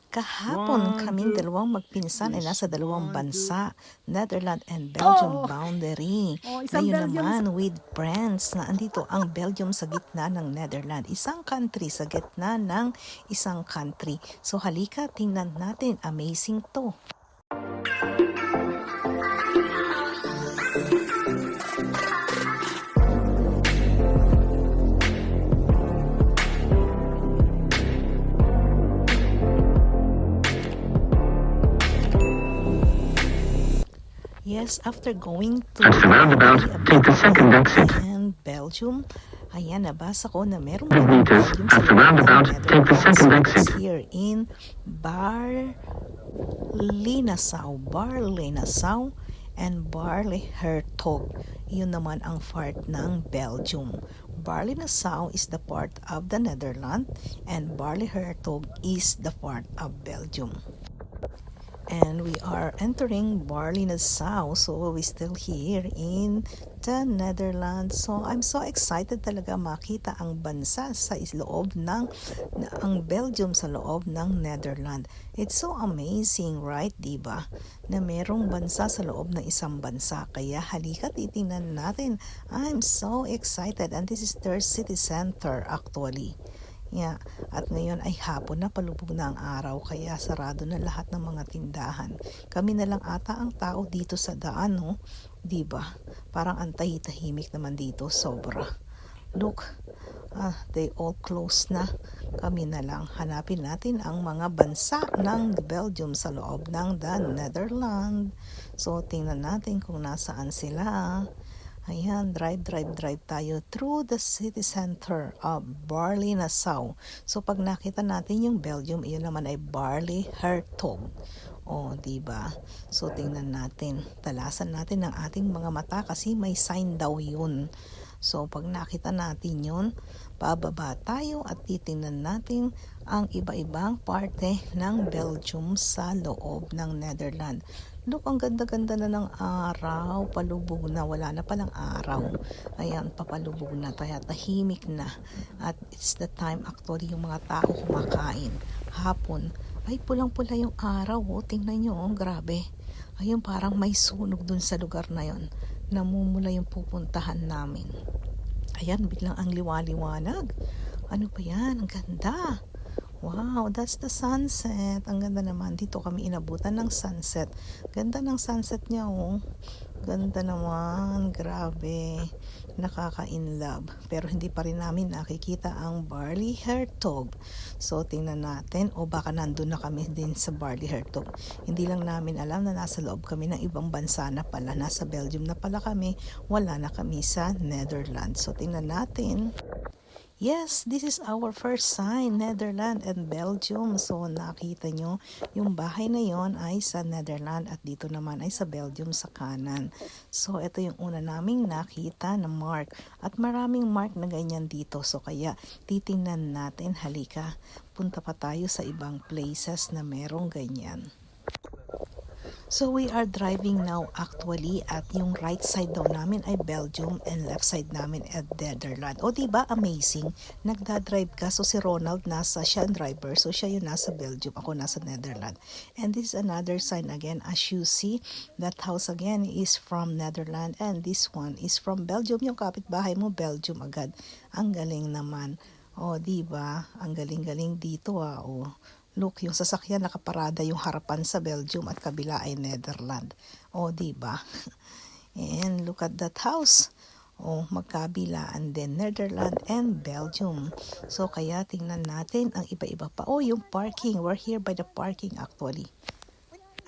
Kahapon kaming dalawang magpinsan ay nasa dalawang bansa, Netherlands and Belgium boundary. Isang Ngayon Belgium naman with friends na andito ang Belgium sa gitna ng Netherlands. Isang country sa gitna ng isang country. So halika, tingnan natin. Amazing to. Yes, after going to At the roundabout, take the second exit. and Belgium, ayan, nabasa ko na meron 100 meters. Belgium At the roundabout, take the second exit. here in Bar-Lenassau and Bar-le-Hertog. Yun naman ang part ng Belgium. Bar-Lenassau is the part of the Netherlands and Bar-le-Hertog is the part of Belgium. And we are entering Bar-Lenassau, so we still here in the Netherlands. So I'm so excited talaga makita ang bansa sa loob ng ang Belgium sa loob ng Netherlands. It's so amazing, right, diba? Na merong bansa sa loob ng isang bansa. Kaya halika titingnan natin. I'm so excited, and this is their city center actually. Yeah. At ngayon ay hapon na, palubog na ang araw, kaya sarado na lahat ng mga tindahan. Kami na lang ata ang tao dito sa daan, no? Diba? Parang antay-tahimik naman dito, sobra. Look, they all closed na. Kami na lang. Hanapin natin ang mga bansa ng Belgium sa loob ng the Netherlands. So, tingnan natin kung nasaan sila. Ayan, drive tayo through the city center of Bar-Lenassau. So, pag nakita natin yung Belgium, iyon naman ay Bar-le-Hertog. O, diba? So, tingnan natin. Talasan natin ang ating mga mata kasi may sign daw yun. So, pag nakita natin yun, bababa tayo at titingnan natin ang iba-ibang parte ng Belgium sa loob ng Netherlands. Look, ang ganda-ganda na ng araw, palubog na, wala na palang araw. Ayan, papalubog na, tahimik na. At it's the time actually yung mga tao kumakain. Hapon, ay pulang-pula yung araw, oh. Tingnan nyo, oh, grabe. Ayun, parang may sunog dun sa lugar na yon. Namumula yung pupuntahan namin. Ayan, biglang ang liwaliwanag. Ano pa yan? Ang ganda. Wow, that's the sunset. Ang ganda naman. Dito kami inabutan ng sunset. Ganda ng sunset niya, oh. Ganda naman. Grabe. Nakaka-inlove. Pero hindi pa rin namin nakikita ang Bar-le-Hertog. So, tingnan natin. O baka nandun na kami din sa Bar-le-Hertog. Hindi lang namin alam na nasa loob kami ng ibang bansa na pala. Nasa Belgium na pala kami. Wala na kami sa Netherlands. So, tingnan natin. Yes, this is our first sign, Netherlands and Belgium. So, nakita nyo, yung bahay na yon ay sa Netherlands at dito naman ay sa Belgium sa kanan. So, ito yung una naming nakita na mark. At maraming mark na ganyan dito. So, kaya titingnan natin, halika, punta pa tayo sa ibang places na merong ganyan. So we are driving now actually at yung right side daw namin ay Belgium and left side namin at Netherlands. O diba amazing? Nagda-drive ka, so si Ronald siya ang driver, so siya yung nasa Belgium, ako nasa Netherlands. And this is another sign again, as you see, that house again is from Netherlands and this one is from Belgium. Yung kapitbahay mo, Belgium agad. Ang galing naman. O diba? Ang galing-galing dito o. Look, yung sasakyan nakaparada yung harapan sa Belgium at kabila ay Netherlands. O, diba? And look at that house. O, magkabila, and then Netherlands and Belgium. So, kaya tingnan natin ang iba-iba pa. O, yung parking. We're here by the parking actually.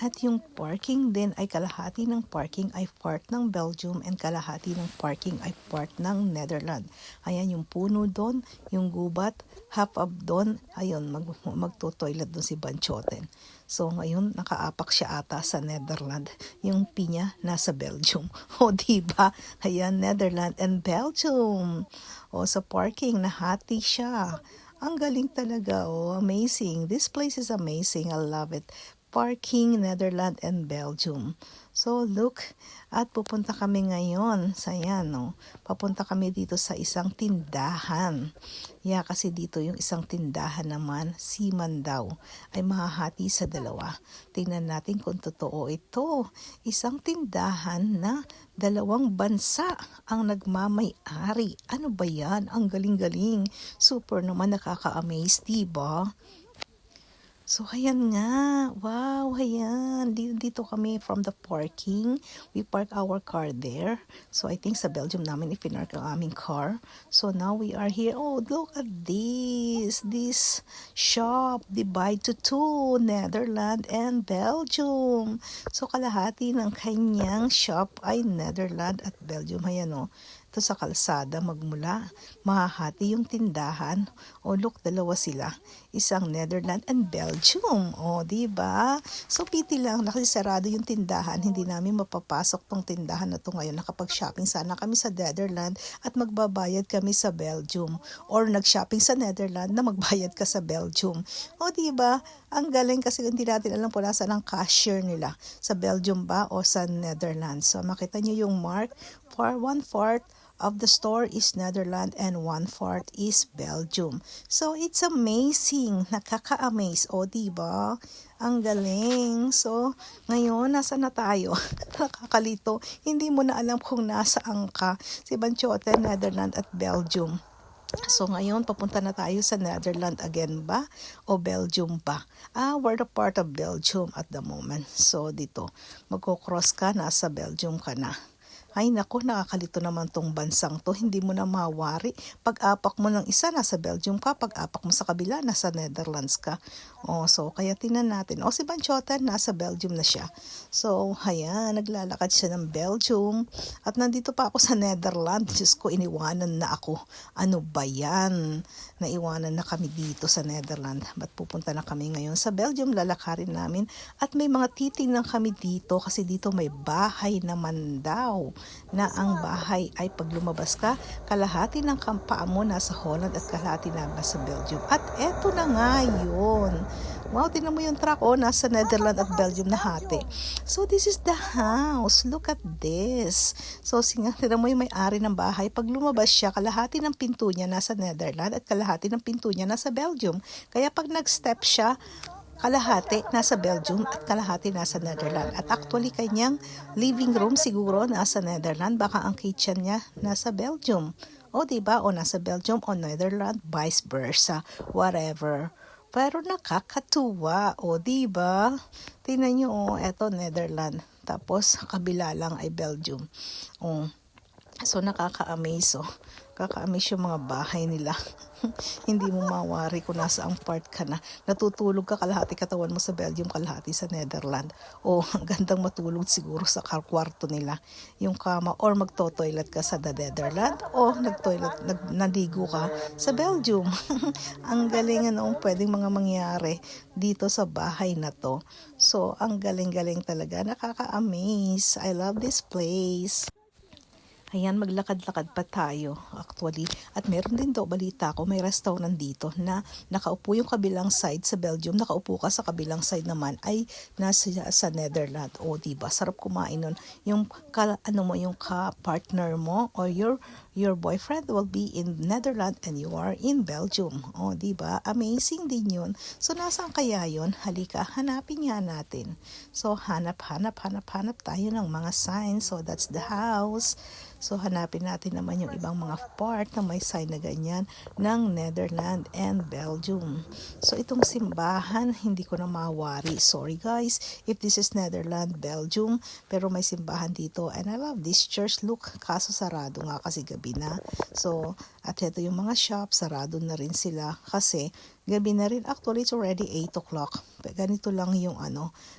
At yung parking din ay kalahati ng parking ay part ng Belgium and kalahati ng parking ay part ng Netherlands. Ayan yung puno doon, yung gubat, half of doon, ayun, magto-toilet doon si Banchoten. So ngayon nakaapak siya ata sa Netherlands, yung pinya nasa Belgium. O diba? Ayan, Netherlands and Belgium. O sa parking, nahati siya. Ang galing talaga, oh, amazing. This place is amazing. I love it. parking Netherlands and Belgium. So look, at pupunta kami ngayon sa yan, no? Papunta kami dito sa isang tindahan. Yeah, kasi dito yung isang tindahan naman, Seaman daw, ay mahahati sa dalawa. Tingnan natin kung totoo ito. Isang tindahan na dalawang bansa ang nagmamay-ari. Ano ba yan? Ang galing-galing. Super naman, nakaka-amaze, diba? So, ayan nga. Wow, ayan. Dito kami from the parking. We park our car there. So, I think sa Belgium namin ipinark ang aming car. So, now we are here. Oh, look at this. This shop divide to two, Netherlands and Belgium. So, kalahati ng kanyang shop ay Netherlands at Belgium. Ayan o. Ito sa kalsada magmula, mahahati yung tindahan. O look, dalawa sila. Isang Netherlands and Belgium. O, diba? So, piti lang, nakasarado yung tindahan. Hindi namin mapapasok tong tindahan na to ngayon. Nakapag-shopping sana kami sa Netherlands at magbabayad kami sa Belgium. Or nag-shopping sa Netherlands na magbayad ka sa Belgium. O, diba? Ang galing kasi hindi natin alam po nasa ng cashier nila. Sa Belgium ba o sa Netherlands. So, makita nyo yung mark for 1/4 of the store is Netherlands and 1/4 is Belgium. So, it's amazing. Nakaka-amaze. O, diba? Ang galing. So, ngayon, nasa na tayo? Nakakalito. Hindi mo na alam kung nasaan ka. Si Banchote, Netherlands at Belgium. So, ngayon, papunta na tayo sa Netherlands again ba? O Belgium ba? We're a part of Belgium at the moment. So, dito, magko-cross ka, nasa Belgium ka na. Ay nako, nakakalito naman tong bansang to. Hindi mo na mawari. Pag-apak mo ng isa, nasa Belgium ka. Pag-apak mo sa kabila, nasa Netherlands ka. So kaya tingnan natin. Si Banchotan, nasa Belgium na siya. So, ayan, naglalakad siya ng Belgium. At nandito pa ako sa Netherlands. Diyos ko, iniwanan na ako. Ano ba yan? Naiwanan na kami dito sa Netherlands. Ba't pupunta na kami ngayon sa Belgium? Lalakarin namin. At may mga titingnan kami dito kasi dito may bahay naman daw. Na ang bahay ay pag lumabas ka, kalahati ng paa mo nasa Holland at kalahati na nasa Belgium. At eto na nga yun. Wow, tinan mo yung truck, nasa Netherlands at Belgium na hati. So, this is the house. Look at this. So, tinan mo yung may-ari ng bahay. Pag lumabas siya, kalahati ng pinto niya nasa Netherlands at kalahati ng pinto niya nasa Belgium. Kaya pag nag-step siya, kalahati nasa Belgium at kalahati nasa Netherlands. At actually, kanyang living room siguro nasa Netherlands. Baka ang kitchen niya nasa Belgium. O, diba? O nasa Belgium o Netherlands, vice versa. Whatever. Pero nakakatuwa. O, diba? Tingnan nyo, eto Netherlands. Tapos, kabila lang ay Belgium. So, nakaka-amaze. Kaka-amaze yung mga bahay nila. Hindi mo mawari kung nasa ang part ka na. Natutulog ka, kalahati katawan mo sa Belgium, kalahati sa Netherlands. Ang gandang matulog siguro sa kwarto nila. Yung kama, or magto-toilet ka sa Netherlands, o naligo ka sa Belgium. Ang galing pwedeng mga mangyari dito sa bahay na to. So, ang galing-galing talaga. Nakaka-amaze. I love this place. Ayan, maglakad-lakad pa tayo actually. At meron din daw balita ko, may restaurant dito na nakaupo yung kabilang side sa Belgium, nakaupo ka sa kabilang side naman ay nasa sa Netherlands. O, diba? Sarap kumain nun. Yung ka-partner mo or your boyfriend will be in Netherlands and you are in Belgium. O, diba? Amazing din yun. So, nasaan kaya yun? Halika, hanapin nga natin. So, hanap tayo ng mga signs. So, that's the house. So, hanapin natin naman yung ibang mga part na may sign na ganyan ng Netherlands and Belgium. So, itong simbahan, hindi ko na mawari. Sorry guys, if this is Netherlands, Belgium, pero may simbahan dito. And I love this church. Look, kaso sarado nga kasi gabi na. So, at ito yung mga shop, sarado na rin sila kasi gabi na rin. Actually, it's already 8 o'clock. Ganito lang yung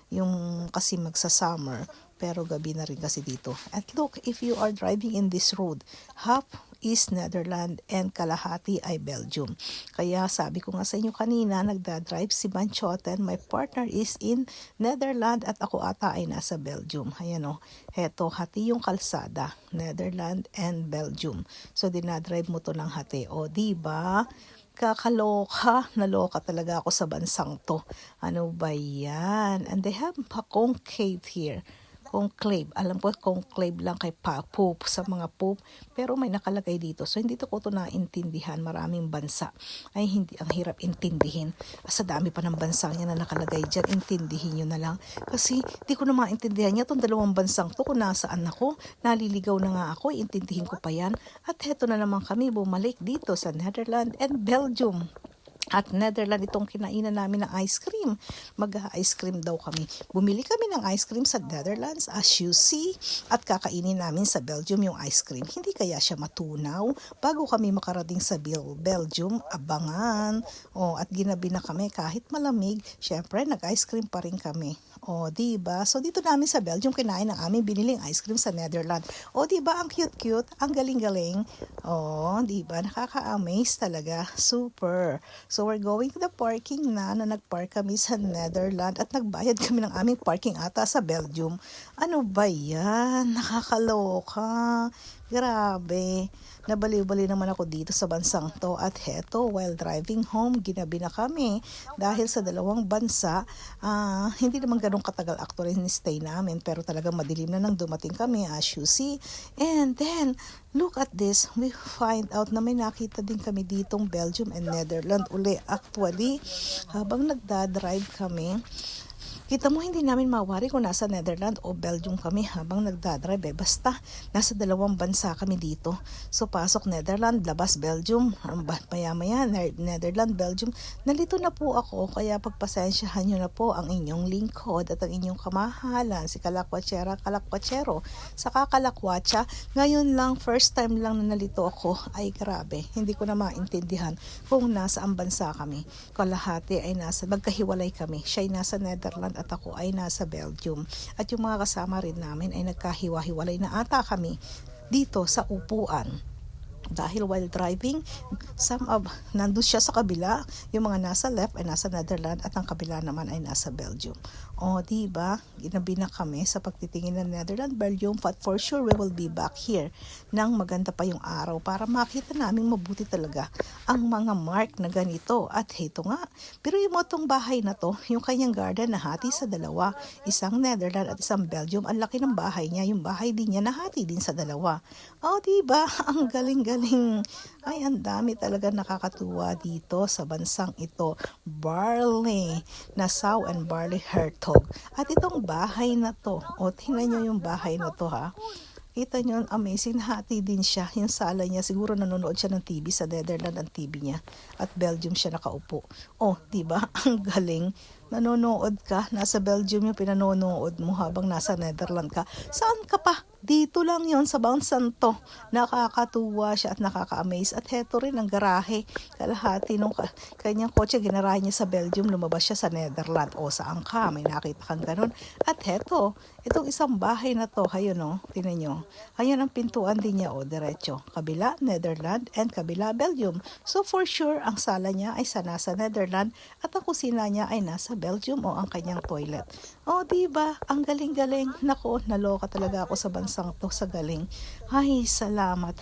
yung kasi magsa-summer. Pero gabi na rin kasi dito. At look, if you are driving in this road, half is Netherlands and kalahati ay Belgium. Kaya sabi ko nga sa inyo kanina, nagdadrive si Banchoten, my partner is in Netherlands at ako ata ay nasa Belgium. Ayan heto, hati yung kalsada, Netherlands and Belgium. So, dinadrive mo to ng hati. O, diba? Nakakaloka, naloka talaga ako sa bansang to. Ano ba yan? And they have a concave here. Conclave. Alam ko conclave lang kay poop sa mga poop. Pero may nakalagay dito. So hindi ko ito naintindihan. Maraming bansa. Ay hindi, ang hirap intindihin. Sa dami pa ng bansa niya na nakalagay dyan. Intindihin nyo na lang. Kasi di ko na maintindihan niya itong dalawang bansang to kung nasaan ako. Naliligaw na nga ako. Intindihin ko pa yan. At heto na naman kami bumalik dito sa Netherlands and Belgium. At Netherlands itong kinainan namin ng ice cream. Mag-ice cream daw kami. Bumili kami ng ice cream sa Netherlands as you see. At kakainin namin sa Belgium yung ice cream. Hindi kaya siya matunaw? Bago kami makarating sa Belgium, abangan. At ginabi na kami kahit malamig. Syempre, nag-ice cream pa rin kami. Diba? So, dito namin sa Belgium, kinain ng aming biniling ice cream sa Netherlands. Diba? Ang cute-cute. Ang galing-galing. Diba? Nakaka-amaze talaga. Super. So, we're going to the parking na nagpark kami sa Netherlands at nagbayad kami ng aming parking ata sa Belgium. Ano ba yan? Nakakaloka. Grabe. Nabaliw-baliw naman ako dito sa bansang to. At heto, while driving home, ginabi na kami. Dahil sa dalawang bansa, hindi naman ganun katagal actually ni stay namin. Pero talagang madilim na nang dumating kami as you see. And then, look at this. We find out na may nakita din kami ditong Belgium and Netherlands uli. Actually, habang nagdadrive kami, kita mo hindi namin mawari kung nasa Netherlands o Belgium kami habang nagdadrive. Basta nasa dalawang bansa kami dito. So pasok Netherlands, labas Belgium. Maya-maya Netherlands, Belgium. Nalito na po ako kaya pagpasensyahan nyo na po ang inyong lingkod at ang inyong kamahalan. Si Kalakwatsero. Sa Kakalakwatsa, ngayon lang, first time lang na nalito ako. Ay grabe, hindi ko na maintindihan kung nasa ang bansa kami. Kalahati ay magkahiwalay kami. Siya ay nasa Netherlands at ako ay nasa Belgium. At yung mga kasama rin namin ay nagkahiwa-hiwalay na ata kami dito sa upuan. Dahil while driving, nandun siya sa kabila, yung mga nasa left ay nasa Netherlands at ang kabila naman ay nasa Belgium. Diba? Ginabi na kami sa pagtitingin ng Netherlands, Belgium, but for sure we will be back here nang maganda pa yung araw para makita namin mabuti talaga ang mga mark na ganito. At heto nga, pero yung motong bahay na to, yung kanyang garden nahati sa dalawa, isang Netherlands at isang Belgium. Ang laki ng bahay niya, yung bahay din niya nahati din sa dalawa. Diba? Ang galing-galing. Ay, ang dami talaga nakakatuwa dito sa bansang ito. Barley, Nassau and Barley Hertog. At itong bahay na to, tingnan nyo yung bahay na to ha. Kita nyo, amazing, hati din siya. Yung sala niya, siguro nanonood siya ng TV sa Netherlands ang TV niya. At Belgium siya nakaupo. Diba? Ang galing. Nanonood ka, nasa Belgium yung pinanonood mo habang nasa Netherlands ka. Saan ka pa? Dito lang yon sa bansang to. Nakakatuwa siya at nakaka-amaze. At heto rin ang garahe. Kalahati nung kanyang kotse, ginarahe niya sa Belgium, lumabas siya sa Netherlands. Saan ka? May nakita kang ganun. At heto, itong isang bahay na to, ayun tinan nyo. Ayun ang pintuan din niya, diretso. Kabila, Netherlands, and kabila, Belgium. So for sure, ang sala niya ay nasa Netherlands at ang kusina niya ay nasa Belgium ang kanyang toilet. Diba? Ang galing-galing. Nako, naloka talaga ako sa bansang to, sa galing. Ay, salamat.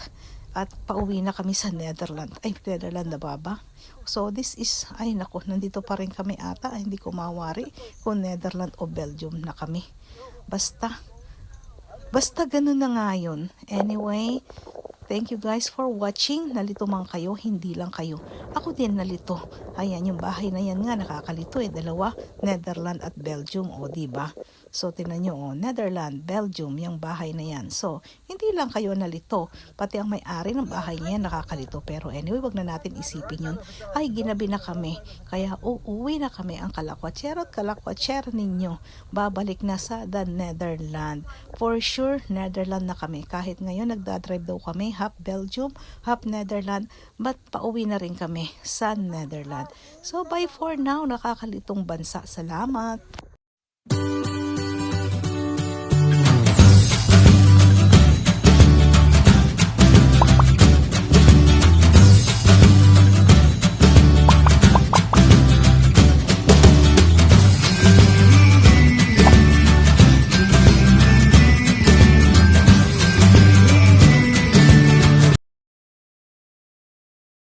At pauwi na kami sa Netherlands. Ay, Netherlands na ba? So, this is, nako, nandito pa rin kami ata. Hindi ko mawari kung Netherlands o Belgium na kami. Basta ganun na nga yun. Anyway, thank you guys for watching. Nalito man kayo, hindi lang kayo. Ako din nalito. Ayan, yung bahay na yan nga, nakakalito dalawa, Netherlands at Belgium, diba? So, tinan nyo, Netherlands, Belgium, yung bahay na yan. So, hindi lang kayo nalito. Pati ang may-ari ng bahay niya nakakalito. Pero anyway, wag na natin isipin yun. Ay, ginabi na kami. Kaya uuwi na kami ang Kalakwatsero at Kalakwatsero ninyo. Babalik na sa the Netherlands. For sure, Netherlands na kami. Kahit ngayon, nagdadrive daw kami, half Belgium, half Netherlands. But pauwi na rin kami sa Netherlands. So, bye for now. Nakakalitong bansa. Salamat.